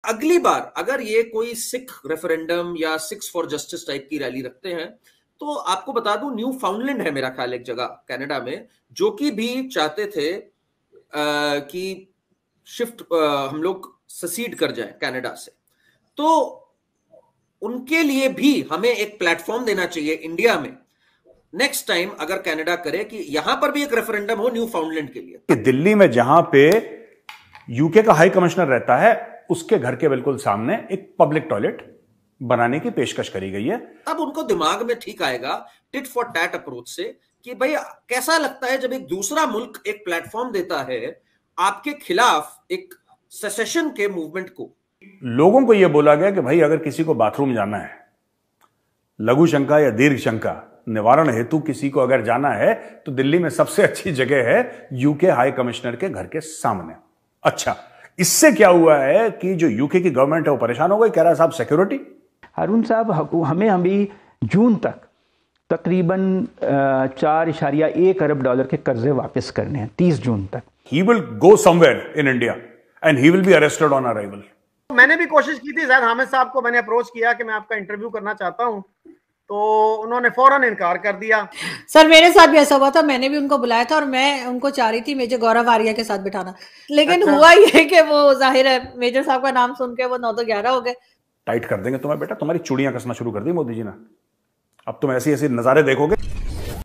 अगली बार अगर ये कोई सिख रेफरेंडम या सिक्स फॉर जस्टिस टाइप की रैली रखते हैं तो आपको बता दूं, न्यू फाउंडलैंड है मेरा ख्याल एक जगह कनाडा में, जो कि भी चाहते थे कि शिफ्ट हम लोग ससीड कर जाए कनाडा से। तो उनके लिए भी हमें एक प्लेटफॉर्म देना चाहिए इंडिया में, नेक्स्ट टाइम अगर कनाडा करे कि यहां पर भी एक रेफरेंडम हो न्यू फाउंडलैंड के लिए। कि दिल्ली में जहां पे यूके का हाई कमिश्नर रहता है उसके घर के बिल्कुल सामने एक पब्लिक टॉयलेट बनाने की पेशकश करी गई है। अब उनको दिमाग में ठीक आएगा टिट फॉर टैट अप्रोच से कि भाई कैसा लगता है जब एक दूसरा मुल्क एक प्लेटफॉर्म देता है आपके खिलाफ एक सेसेशन के मूवमेंट को। लोगों को यह बोला गया कि भाई अगर किसी को बाथरूम जाना है, लघु शंका या दीर्घ शंका निवारण हेतु किसी को अगर जाना है तो दिल्ली में सबसे अच्छी जगह है यूके हाई कमिश्नर के घर के सामने। अच्छा, इससे क्या हुआ है कि जो यूके की गवर्नमेंट है वो परेशान हो गई, कह रहा है साहब सिक्योरिटी। अरुण साहब, हमें अभी जून तक तकरीबन 4.1 अरब डॉलर के कर्जे वापस करने हैं, 30 जून तक। He will go somewhere in India and he will be arrested on arrival. मैंने भी कोशिश की थी जैद हामिद साहब को, मैंने अप्रोच किया कि मैं आपका इंटरव्यू करना चाहता हूं, तो उन्होंने फौरन इनकार कर दिया। सर मेरे साथ भी ऐसा हुआ था, मैंने भी उनको बुलाया था और मैं उनको चाह रही थी मेजर गौरव आर्या के साथ बिठाना, लेकिन अच्छा। हुआ ये कि वो जाहिर है मेजर साहब का नाम सुन के वो 9 तो 11 हो गए। टाइट कर देंगे तुम्हें बेटा, तुम्हारी चूड़ियां कसना शुरू कर दी मोदी जी ने, अब तुम ऐसी ऐसी नजारे देखोगे।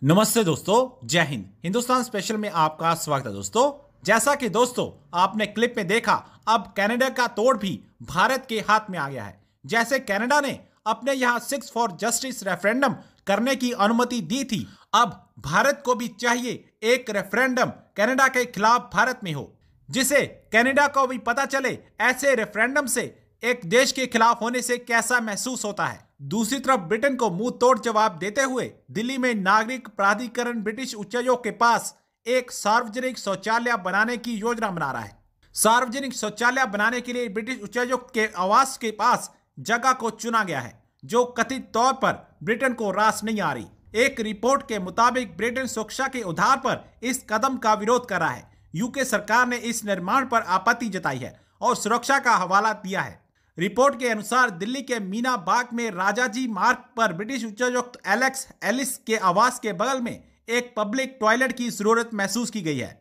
नमस्ते दोस्तों, जय हिंद। हिंदुस्तान स्पेशल में आपका स्वागत है दोस्तों। जैसा कि दोस्तों आपने क्लिप में देखा, अब कनाडा का तोड़ भी भारत के हाथ में आ गया है। जैसे कनाडा ने अपने यहां सिक्स फॉर जस्टिस रेफरेंडम करने की अनुमति दी थी, अब भारत को भी चाहिए एक रेफरेंडम कनाडा के खिलाफ भारत में हो, जिसे कनाडा को भी पता चले ऐसे रेफरेंडम से एक देश के खिलाफ होने से कैसा महसूस होता है। दूसरी तरफ ब्रिटेन को मुंह तोड़ जवाब देते हुए दिल्ली में नागरिक प्राधिकरण ब्रिटिश उच्चायोग के पास एक सार्वजनिक शौचालय बनाने की योजना बना रहा है। सार्वजनिक शौचालय बनाने के लिए ब्रिटिश उच्चायोग के आवास के पास जगह को चुना गया है, जो कथित तौर पर ब्रिटेन को रास नहीं आ रही। एक रिपोर्ट के मुताबिक ब्रिटेन सुरक्षा के आधार पर इस कदम का विरोध कर रहा है। यूके सरकार ने इस निर्माण पर आपत्ति जताई है और सुरक्षा का हवाला दिया है। रिपोर्ट के अनुसार दिल्ली के मीना बाग में राजाजी मार्ग पर ब्रिटिश उच्चायुक्त एलेक्स एलिस के आवास के बगल में एक पब्लिक टॉयलेट की जरूरत महसूस की गई है।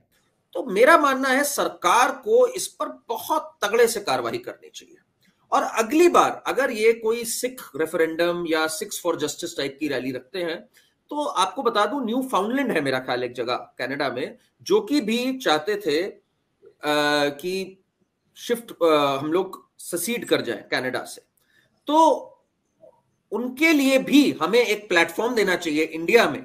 तो मेरा मानना है सरकार को इस पर बहुत तगड़े से कार्रवाई करनी चाहिए, और अगली बार अगर ये कोई सिख रेफरेंडम या सिक्स फॉर जस्टिस टाइप की रैली रखते हैं तो आपको बता दूं, न्यू फाउंडलैंड है मेरा ख्याल एक जगह कनाडा में, जो कि भी चाहते थे कि शिफ्ट हम लोग ससीड कर जाए कनाडा से। तो उनके लिए भी हमें एक प्लेटफॉर्म देना चाहिए इंडिया में,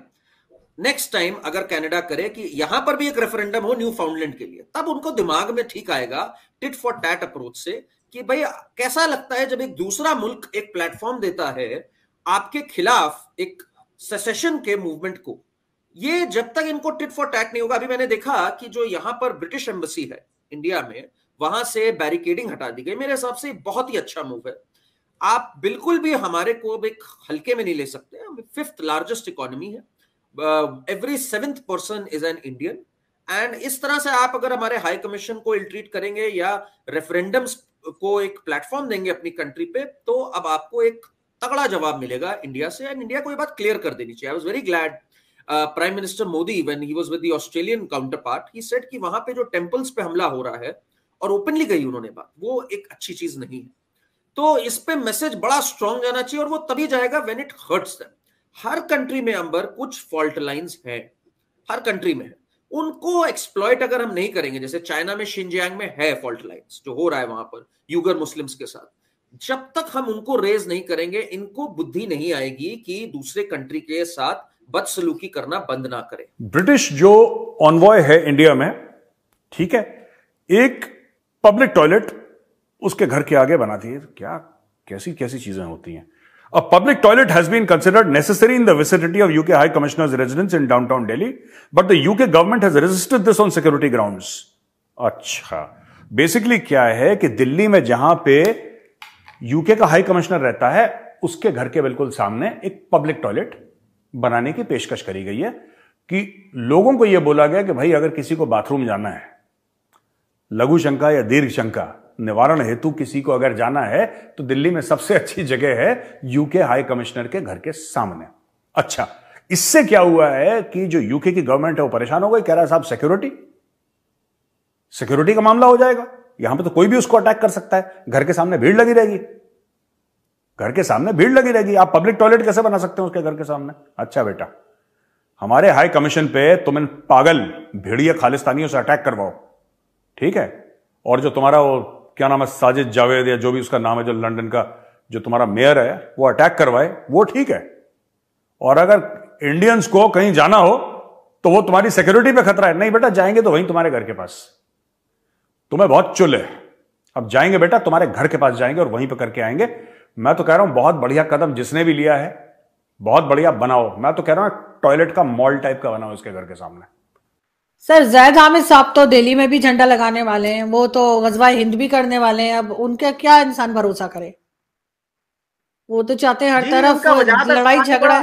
नेक्स्ट टाइम अगर कनाडा करे कि यहां पर भी एक रेफरेंडम हो न्यू फाउंडलैंड के लिए। तब उनको दिमाग में ठीक आएगा टिट फॉर टैट अप्रोच से कि भाई कैसा लगता है जब एक दूसरा मुल्क एक प्लेटफॉर्म देता है आपके खिलाफ एक सेसेशन के मूवमेंट को। ये जब तक इनको टिट फॉर टैट नहीं होगा, अभी मैंने देखा कि जो यहां पर ब्रिटिश एम्बेसी है इंडिया में, वहां से बैरिकेडिंग हटा दी गई। मेरे हिसाब से बहुत ही अच्छा मूव है। आप बिल्कुल भी हमारे को एक हल्के में नहीं ले सकते। 5th लार्जेस्ट इकोनॉमी है, every 7th person is an Indian, and इस तरह से आप अगर हमारे हाई कमीशन को इल ट्रीट करेंगे या रेफरेंडम्स को एक प्लेटफॉर्म देंगे अपनी कंट्री पे, तो अब आपको एक तगड़ा जवाब मिलेगा इंडिया से। एंड इंडिया को ये बात क्लियर कर देनी चाहिए। I was very glad prime minister Modi when he was with the Australian counterpart, he said कि वहां पे जो टेंपल्स पे हमला हो रहा है, और ओपनली कही उन्होंने बात, वो एक अच्छी चीज नहीं है। तो इस पे मैसेज बड़ा स्ट्रांग जाना चाहिए, और वो तभी जाएगा when it hurts them. Her country में अंबर कुछ फॉल्ट लाइंस हैं, हर कंट्री में है। उनको एक्सप्लॉइट अगर हम नहीं करेंगे, जैसे चाइना में शिनजियांग में है फॉल्ट लाइंस जो हो रहा है वहां पर यूगर मुस्लिम्स के साथ, जब तक हम उनको रेज नहीं करेंगे इनको बुद्धि नहीं आएगी कि दूसरे कंट्री के साथ बदसलूकी करना बंद ना करें। ब्रिटिश जो ऑनवॉय है इंडिया में, ठीक है, एक पब्लिक टॉयलेट उसके घर के आगे बना दी है। क्या कैसी कैसी चीजें होती हैं। A public toilet has been considered necessary in the vicinity of UK High Commissioner's residence in downtown Delhi, but the UK government has resisted this on security grounds. अच्छा, बेसिकली क्या है कि दिल्ली में जहां पे यूके का हाई कमिश्नर रहता है उसके घर के बिल्कुल सामने एक पब्लिक टॉयलेट बनाने की पेशकश करी गई है कि लोगों को यह बोला गया कि भाई अगर किसी को बाथरूम जाना है, लघु शंका या दीर्घ शंका निवारण हेतु किसी को अगर जाना है तो दिल्ली में सबसे अच्छी जगह है यूके हाई कमिश्नर के घर के सामने। अच्छा, इससे क्या हुआ है कि जो यूके की गवर्नमेंट है वो परेशान हो गई, कह रहा है साहब सिक्योरिटी का मामला हो जाएगा, यहां पे तो कोई भी उसको अटैक कर सकता है, घर के सामने भीड़ लगी रहेगी, घर के सामने भीड़ लगी रहेगी, आप पब्लिक टॉयलेट कैसे बना सकते हैं उसके घर के सामने। अच्छा बेटा, हमारे हाई कमीशन पे तुम इन पागल भेड़िया खालिस्तानियों से अटैक करवाओ, ठीक है, और जो तुम्हारा वो क्या नाम है साजिद जावेद या जो भी उसका नाम है जो लंदन का जो तुम्हारा मेयर है वो अटैक करवाए, वो ठीक है, और अगर इंडियंस को कहीं जाना हो तो वो तुम्हारी सिक्योरिटी पे खतरा है। नहीं बेटा, जाएंगे तो वहीं तुम्हारे घर के पास, तुम्हें बहुत चुल है, अब जाएंगे बेटा तुम्हारे घर के पास जाएंगे और वहीं पे करके आएंगे। मैं तो कह रहा हूं बहुत बढ़िया कदम जिसने भी लिया है, बहुत बढ़िया बनाओ। मैं तो कह रहा हूं टॉयलेट का मॉल टाइप का बनाओ इसके घर के सामने। सर जैद हामिद साहब तो दिल्ली में भी झंडा लगाने वाले हैं, वो तो गजवाए हिंद भी करने वाले हैं, अब उनका क्या इंसान भरोसा करे, वो तो चाहते हैं हर तरफ लड़ाई झगड़ा।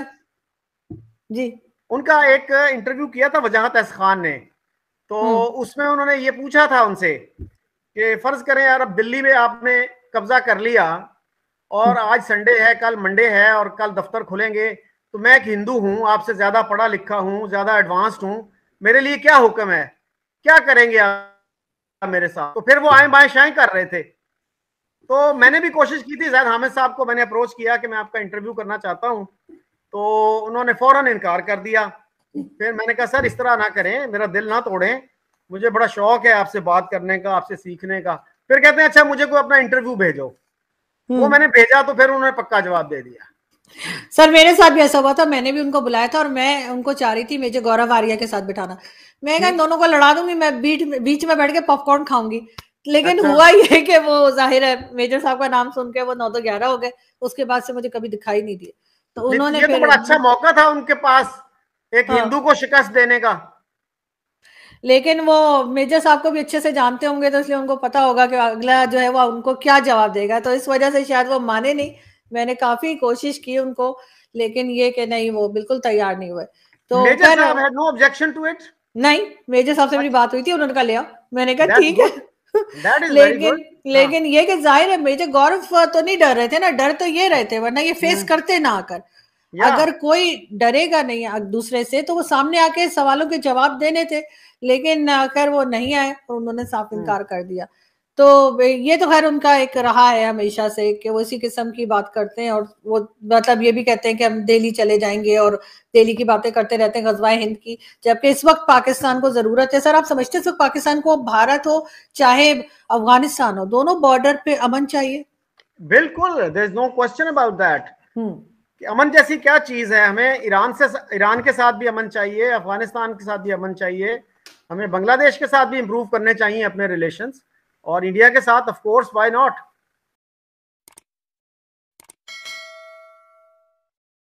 जी, उनका एक इंटरव्यू किया था वजाहत एस खान ने, तो उसमें उन्होंने ये पूछा था उनसे कि फर्ज करें यार अब दिल्ली में आपने कब्जा कर लिया और आज संडे है, कल मंडे है और कल दफ्तर खुलेंगे, तो मैं एक हिंदू हूं, आपसे ज्यादा पढ़ा लिखा हूं, ज्यादा एडवांस्ड हूं, मेरे लिए क्या हुक्म है, क्या करेंगे आप मेरे साथ। तो फिर वो आए बाएं शाएं कर रहे थे। तो मैंने भी कोशिश की थी, जैद हामिद साहब को मैंने अप्रोच किया कि मैं आपका इंटरव्यू करना चाहता हूं, तो उन्होंने फौरन इनकार कर दिया। फिर मैंने कहा सर इस तरह ना करें, मेरा दिल ना तोड़ें, मुझे बड़ा शौक है आपसे बात करने का, आपसे सीखने का। फिर कहते हैं अच्छा मुझे कोई अपना इंटरव्यू भेजो। वो मैंने भेजा तो फिर उन्होंने पक्का जवाब दे दिया। सर मेरे साथ भी ऐसा हुआ था, मैंने भी उनको बुलाया था और मैं उनको चाह रही थी मेजर गौरव आर्या के साथ बिठाना, मैं कहा दोनों को लड़ा दूंगी, मैं बीच में बैठ के पॉपकॉर्न खाऊंगी। लेकिन हुआ ये कि वो जाहिर है मेजर साहब का नाम सुन के वो 9 तो 11 हो गए, उसके बाद से मुझे कभी दिखाई नहीं दिए। तो उन्होंने ये तो बड़ा अच्छा मौका था उनके पास एक हिंदू को शिकस्त देने का। लेकिन वो मेजर साहब को भी अच्छे से जानते होंगे, तो इसलिए उनको पता होगा कि अगला जो है वो उनको क्या जवाब देगा, तो इस वजह से शायद वो माने नहीं। मैंने काफी कोशिश की उनको, लेकिन ये कि नहीं, वो बिल्कुल तैयार नहीं हुए। तो मेजर साहब had no objection to it. नहीं, मेजर साहब से मेरी बात हुई थी, उन्होंने कहा ले आओ, मैंने कहा ठीक है। लेकिन ये कि जाहिर है मेजर गौरव तो नहीं डर रहे थे ना, डर तो ये रहे थे, वरना ये फेस करते ना आकर। अगर कोई डरेगा नहीं दूसरे से तो वो सामने आके सवालों के जवाब देने थे, लेकिन खैर वो नहीं आए और उन्होंने साफ इनकार कर दिया। तो ये तो खैर उनका एक रहा है हमेशा से कि वो इसी किस्म की बात करते हैं, और वो मतलब ये भी कहते हैं कि हम दिल्ली चले जाएंगे और दिल्ली की बातें करते रहते हैं, गजवाए हिंद की, जबकि इस वक्त पाकिस्तान को जरूरत है। सर आप समझते हैं इस वक्त पाकिस्तान को, भारत हो चाहे अफगानिस्तान हो, दोनों बॉर्डर पे अमन चाहिए। बिल्कुल, there is no question about that. अमन जैसी क्या चीज है, हमें ईरान के साथ भी अमन चाहिए, अफगानिस्तान के साथ भी अमन चाहिए, हमें बांग्लादेश के साथ भी इंप्रूव करने चाहिए अपने रिलेशंस, और इंडिया के साथ ऑफ कोर्स व्हाई नॉट।